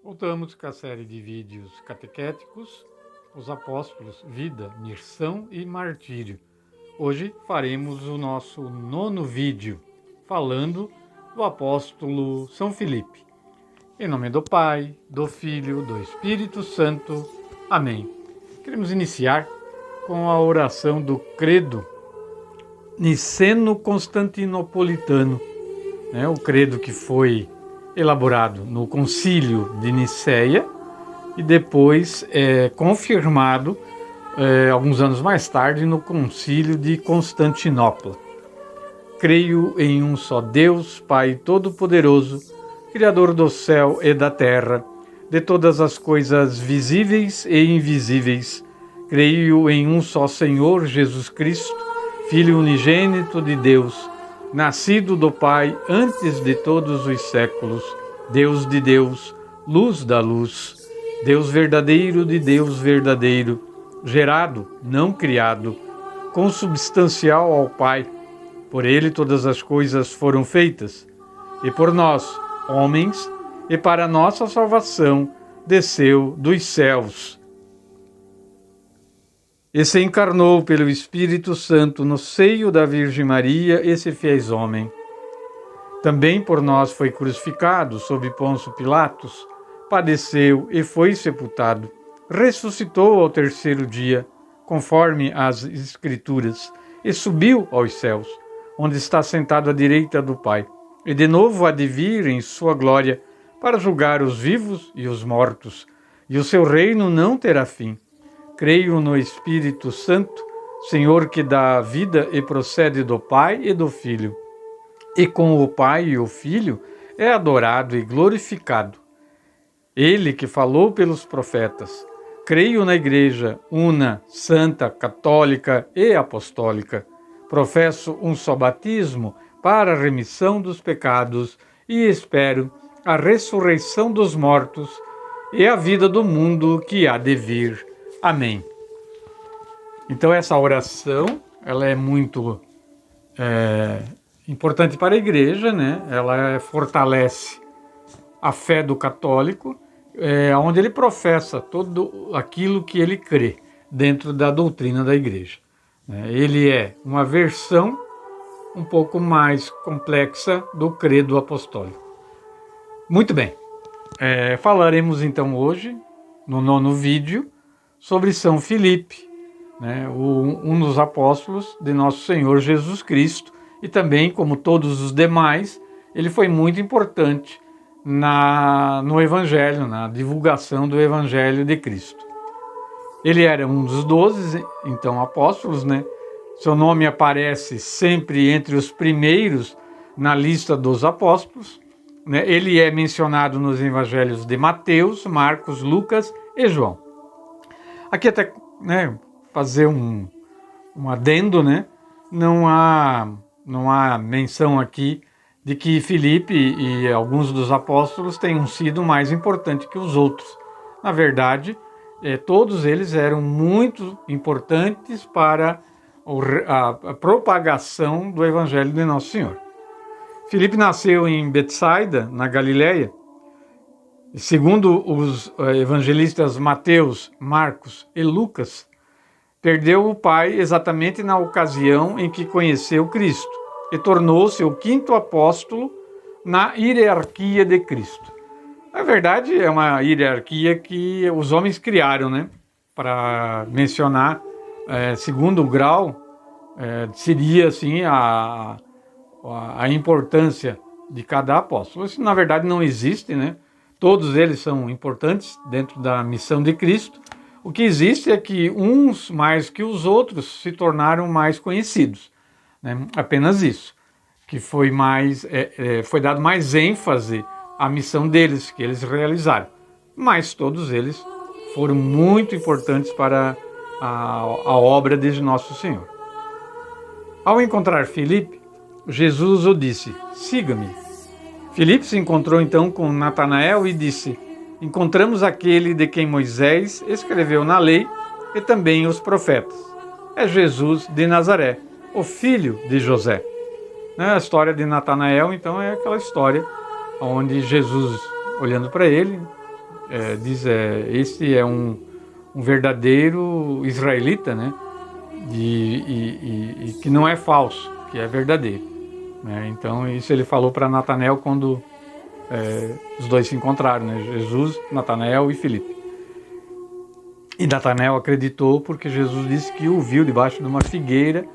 Voltamos com a série de vídeos catequéticos, os apóstolos, vida, missão e martírio. Hoje faremos o nosso 9º vídeo, falando do apóstolo São Filipe. Em nome do Pai, do Filho, do Espírito Santo. Amém. Queremos iniciar com a oração do credo niceno-constantinopolitano, o credo que foi elaborado no Concílio de Nicéia e depois confirmado alguns anos mais tarde no Concílio de Constantinopla. Creio em um só Deus, Pai Todo-Poderoso, Criador do céu e da terra, de todas as coisas visíveis e invisíveis. Creio em um só Senhor Jesus Cristo, Filho unigênito de Deus, nascido do Pai antes de todos os séculos, Deus de Deus, luz da luz, Deus verdadeiro de Deus verdadeiro, gerado, não criado, consubstancial ao Pai. Por ele todas as coisas foram feitas, e por nós, homens, e para nossa salvação, desceu dos céus. E se encarnou pelo Espírito Santo no seio da Virgem Maria e se fez homem. Também por nós foi crucificado sob Pôncio Pilatos, padeceu e foi sepultado. Ressuscitou ao terceiro dia, conforme as Escrituras, e subiu aos céus, onde está sentado à direita do Pai, e de novo há de vir em sua glória para julgar os vivos e os mortos, e o seu reino não terá fim. Creio no Espírito Santo, Senhor que dá vida e procede do Pai e do Filho. E com o Pai e o Filho é adorado e glorificado. Ele que falou pelos profetas. Creio na Igreja, una, santa, católica e apostólica. Professo um só batismo para a remissão dos pecados e espero a ressurreição dos mortos e a vida do mundo que há de vir. Amém. Então essa oração, ela é muito importante para a Igreja, Ela fortalece a fé do católico, onde ele professa tudo aquilo que ele crê dentro da doutrina da Igreja. Ele é uma versão um pouco mais complexa do credo apostólico. Muito bem, falaremos então hoje, no 9º vídeo, sobre São Filipe, um dos apóstolos de Nosso Senhor Jesus Cristo, e também, como todos os demais, ele foi muito importante no Evangelho, na divulgação do Evangelho de Cristo. Ele era um dos 12, então, apóstolos, Seu nome aparece sempre entre os primeiros na lista dos apóstolos, Ele é mencionado nos Evangelhos de Mateus, Marcos, Lucas e João. Aqui até, fazer um adendo, não há menção aqui de que Filipe e alguns dos apóstolos tenham sido mais importantes que os outros. Na verdade, todos eles eram muito importantes para a propagação do Evangelho de Nosso Senhor. Filipe nasceu em Betsaida, na Galileia. Segundo os evangelistas Mateus, Marcos e Lucas, perdeu o pai exatamente na ocasião em que conheceu Cristo e tornou-se o 5º apóstolo na hierarquia de Cristo. Na verdade, é uma hierarquia que os homens criaram, para mencionar, segundo grau, seria assim a importância de cada apóstolo. Isso, na verdade, não existe, Todos eles são importantes dentro da missão de Cristo. O que existe é que uns mais que os outros se tornaram mais conhecidos. Apenas isso. Que foi dado mais ênfase à missão deles, que eles realizaram. Mas todos eles foram muito importantes para a obra de Nosso Senhor. Ao encontrar Filipe, Jesus o disse: siga-me. Filipe se encontrou então com Natanael e disse: encontramos aquele de quem Moisés escreveu na lei e também os profetas. É Jesus de Nazaré, o filho de José. A história de Natanael, então, é aquela história onde Jesus, olhando para ele, este é um verdadeiro israelita, né? E que não é falso, que é verdadeiro. Né? Então isso ele falou para Natanael quando os dois se encontraram, né? Jesus, Natanael e Filipe. E Natanael acreditou porque Jesus disse que o viu debaixo de uma figueira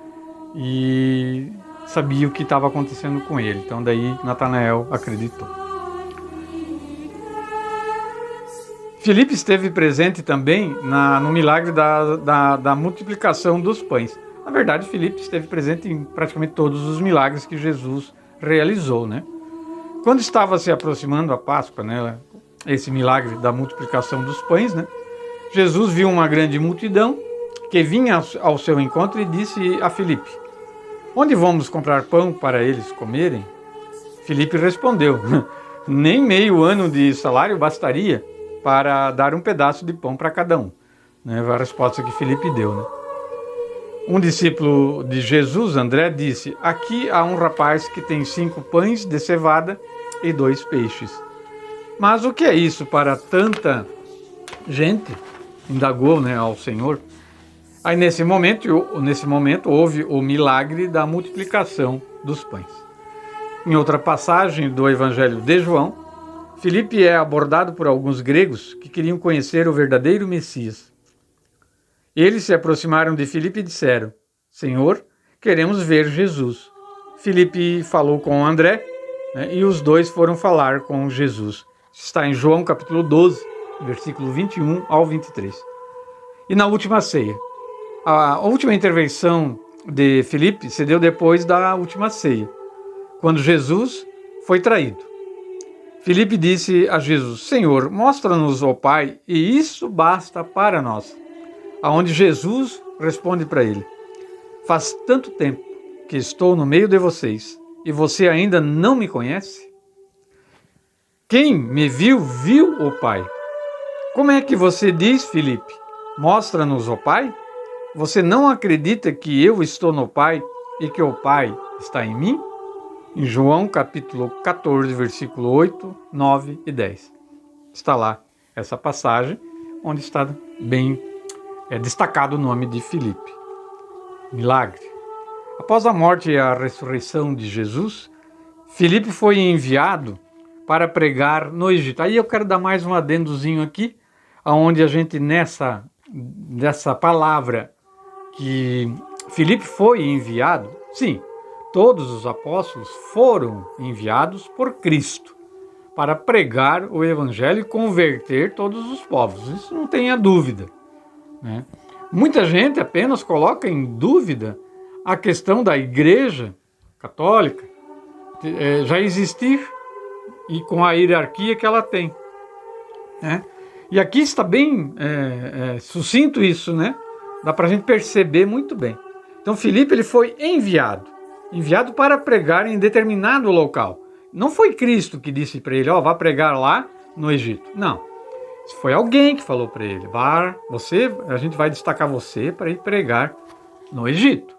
e sabia o que estava acontecendo com ele. Então daí Natanael acreditou. Filipe esteve presente também no milagre da multiplicação dos pães. Na verdade, Filipe esteve presente em praticamente todos os milagres que Jesus realizou, né? Quando estava se aproximando a Páscoa, né, esse milagre da multiplicação dos pães, né, Jesus viu uma grande multidão que vinha ao seu encontro e disse a Filipe: onde vamos comprar pão para eles comerem? Filipe respondeu: nem meio ano de salário bastaria para dar um pedaço de pão para cada um. Né, a resposta que Filipe deu. Né? Um discípulo de Jesus, André, disse: aqui há um rapaz que tem 5 pães de cevada e 2 peixes. Mas o que é isso para tanta gente? Indagou, né, ao Senhor. Aí nesse momento houve o milagre da multiplicação dos pães. Em outra passagem do Evangelho de João, Filipe é abordado por alguns gregos que queriam conhecer o verdadeiro Messias. Eles se aproximaram de Filipe e disseram: Senhor, queremos ver Jesus. Filipe falou com André, né, e os dois foram falar com Jesus. Está em João capítulo 12, versículo 21 ao 23. E na última ceia. A última intervenção de Filipe se deu depois da última ceia, quando Jesus foi traído. Filipe disse a Jesus: Senhor, mostra-nos o Pai, e isso basta para nós. Aonde Jesus responde para ele: faz tanto tempo que estou no meio de vocês, e você ainda não me conhece? Quem me viu, viu o Pai. Como é que você diz, Filipe: mostra-nos o Pai? Você não acredita que eu estou no Pai e que o Pai está em mim? Em João capítulo 14, versículo 8, 9 e 10. Está lá essa passagem onde está bem destacado o nome de Filipe. Milagre. Após a morte e a ressurreição de Jesus, Filipe foi enviado para pregar no Egito. Aí eu quero dar mais um adendozinho aqui, onde a gente nessa palavra que Filipe foi enviado, sim, todos os apóstolos foram enviados por Cristo para pregar o Evangelho e converter todos os povos. Isso não tenha dúvida. Né? Muita gente apenas coloca em dúvida a questão da Igreja Católica já existir e com a hierarquia que ela tem. Né? E aqui está bem sucinto isso, né? Dá para a gente perceber muito bem. Então Filipe ele foi enviado para pregar em determinado local. Não foi Cristo que disse para ele: vá pregar lá no Egito. Não. Foi alguém que falou para ele: a gente vai destacar você para ir pregar no Egito.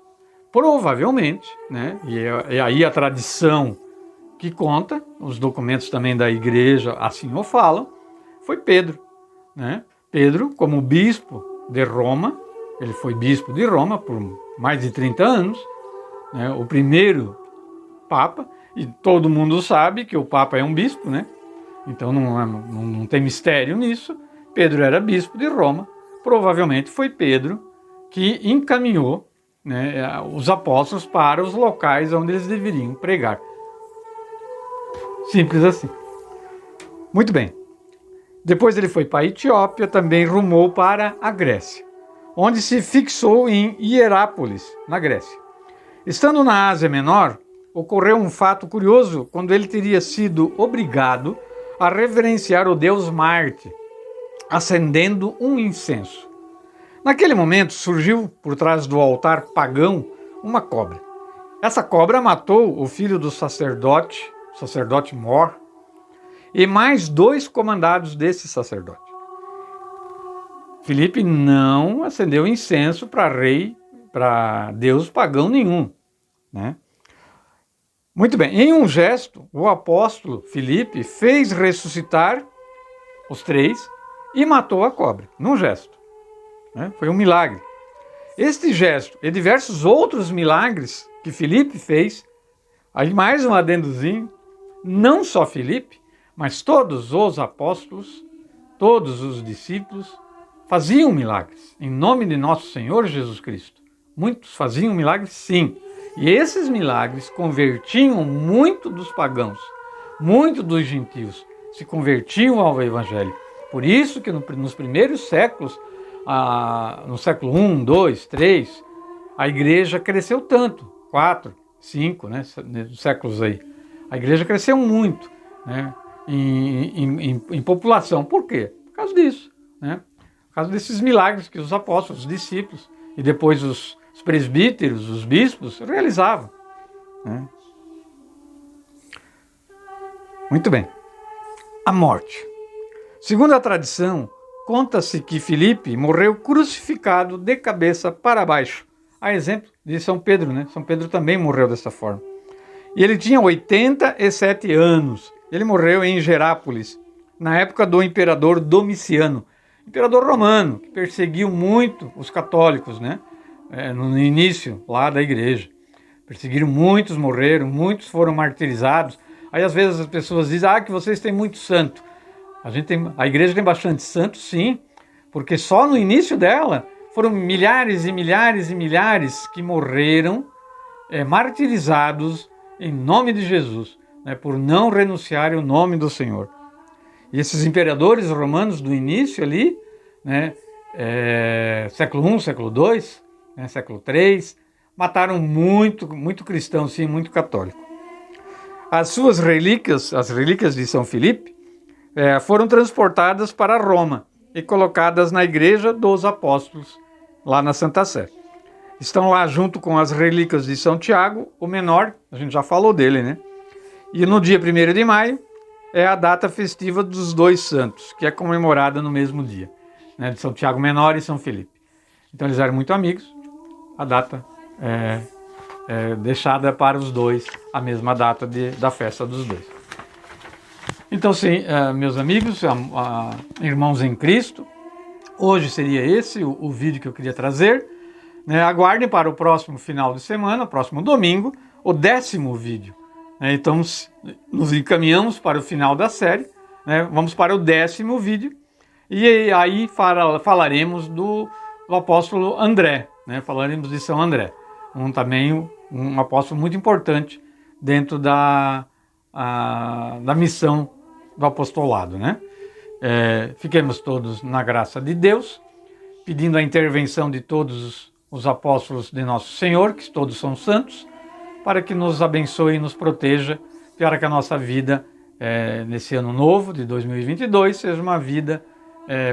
Provavelmente, né? E aí a tradição que conta, os documentos também da igreja assim o falam, foi Pedro. Né? Pedro, como bispo de Roma, ele foi bispo de Roma por mais de 30 anos, né? O primeiro Papa, e todo mundo sabe que o Papa é um bispo, né? Então não tem mistério nisso. Pedro era bispo de Roma, provavelmente foi Pedro que encaminhou, né, os apóstolos para os locais onde eles deveriam pregar. Simples assim. Muito bem. Depois ele foi para a Etiópia, também rumou para a Grécia, onde se fixou em Hierápolis, na Grécia. Estando na Ásia Menor, ocorreu um fato curioso quando ele teria sido obrigado a reverenciar o deus Marte, acendendo um incenso. Naquele momento surgiu por trás do altar pagão uma cobra. Essa cobra matou o filho do sacerdote Mor, e mais 2 comandados desse sacerdote. Filipe não acendeu incenso para deus pagão nenhum. Né? Muito bem, em um gesto, o apóstolo Filipe fez ressuscitar os 3, e matou a cobra, num gesto. Né? Foi um milagre. Este gesto e diversos outros milagres que Filipe fez, aí mais um adendozinho, não só Filipe, mas todos os apóstolos, todos os discípulos faziam milagres em nome de nosso Senhor Jesus Cristo. Muitos faziam milagres, sim. E esses milagres convertiam muito dos pagãos, muito dos gentios, se convertiam ao Evangelho. Por isso que nos primeiros séculos, no século I, II, III, a igreja cresceu tanto, 4, 5, né, séculos aí. A igreja cresceu muito, né, em população. Por quê? Por causa disso, né? Por causa desses milagres que os apóstolos, os discípulos e depois os presbíteros, os bispos realizavam. Né? Muito bem. A morte. Segundo a tradição, conta-se que Filipe morreu crucificado de cabeça para baixo. A exemplo de São Pedro, né? São Pedro também morreu dessa forma. E ele tinha 87 anos. Ele morreu em Gerápolis, na época do imperador Domiciano, imperador romano, que perseguiu muito os católicos, né? No início lá da igreja. Perseguiram muitos, morreram, muitos foram martirizados. Aí às vezes as pessoas dizem, que vocês têm muito santo. A igreja tem bastante santo, sim, porque só no início dela foram milhares e milhares e milhares que morreram martirizados em nome de Jesus, né, por não renunciarem ao nome do Senhor. E esses imperadores romanos do início ali, né, século I, século II, né, século III, mataram muito cristão, sim, muito católico. As suas relíquias, as relíquias de São Filipe, foram transportadas para Roma e colocadas na Igreja dos Apóstolos, lá na Santa Sé. Estão lá junto com as relíquias de São Tiago, o menor, a gente já falou dele, né? E no dia 1º de maio é a data festiva dos dois santos, que é comemorada no mesmo dia, né? De São Tiago Menor e São Filipe. Então eles eram muito amigos, a data é deixada para os dois, a mesma data da festa dos dois. Então, sim, meus amigos, irmãos em Cristo, hoje seria esse o vídeo que eu queria trazer. Né? Aguardem para o próximo final de semana, próximo domingo, o 10º vídeo. Né? Então, nos encaminhamos para o final da série, né? Vamos para o 10º vídeo, e aí falaremos do apóstolo André, né? Falaremos de São André, também um apóstolo muito importante dentro da missão do apostolado, né? Fiquemos todos na graça de Deus, pedindo a intervenção de todos os apóstolos de Nosso Senhor, que todos são santos, para que nos abençoe e nos proteja, para que a nossa vida, nesse ano novo de 2022, seja uma vida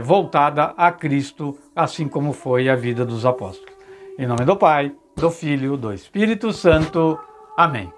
voltada a Cristo, assim como foi a vida dos apóstolos. Em nome do Pai, do Filho, do Espírito Santo. Amém.